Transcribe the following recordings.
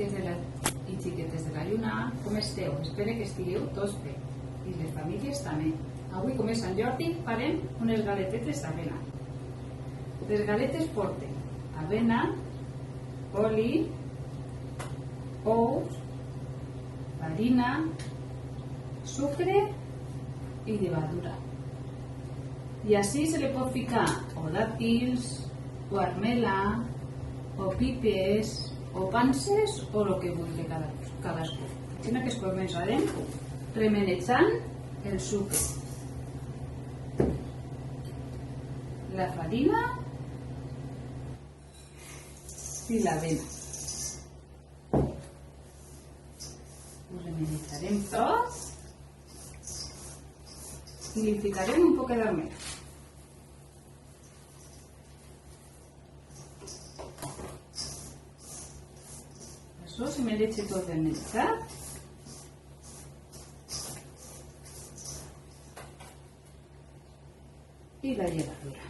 i xiquetes de la lluna, com esteu? Espero que estigueu tots bé, i les famílies també. Avui, com és Sant Jordi, farem unes galetetes d'avena. Les galetes porten avena, oli, ous, farina, sucre i levadura. I així se li pot ficar o dàtils, o armela, o pipes, o panses, o el que vulgui cadascú. Així que començarem remenejant el sucre, la farina i l'avena. Ho remenejarem tot i li ficarem un poc d'armela. Això se meneja tot remejat. I la levadura.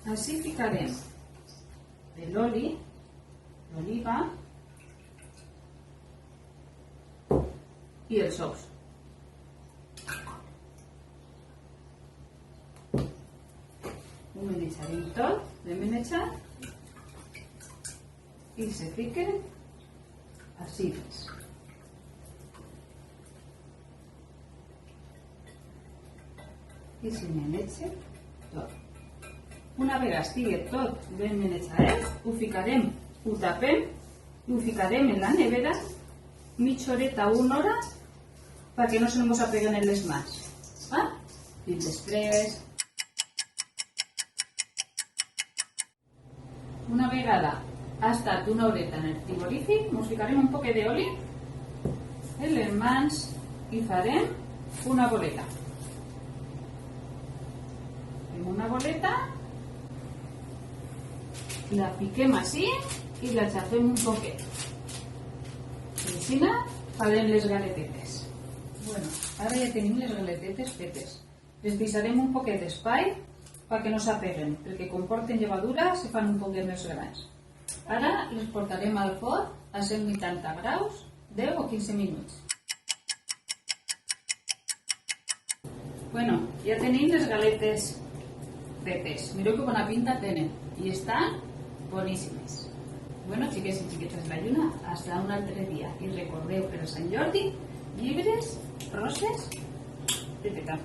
Així ficarem l'oli, l'oliva i els ous. Ho menejarem tot, ben menejat, i se fiquen així. I se meneja tot. Una vegada estigui tot ben menejat, ho ficarem, ho tapem i ho ficarem en la nevera mitja horeta o una hora perquè no se nos apeguen en les mans. I després, una vegada ha estat una horeta en el frigorífic, ens ficarem un poc d'oli en les mans i farem una boleta. Fem una boleta, la fiquem així i la xafem un poquet. I així farem les galetetes. Ara ja tenim les galetetes fetes. Les deixarem un poquet d'espai perquè no s'apeguen, perquè com porten levadura se fan un poc més grans. Ara les portarem al forn a 180 graus, 10 o 15 minuts. Ja tenim les galetes fetes. Mireu que bona pinta tenen i estan boníssimes. Xiques i xiquetes de la lluna, hasta un altre dia. I recordeu, per Sant Jordi, llibres, roses, de petar.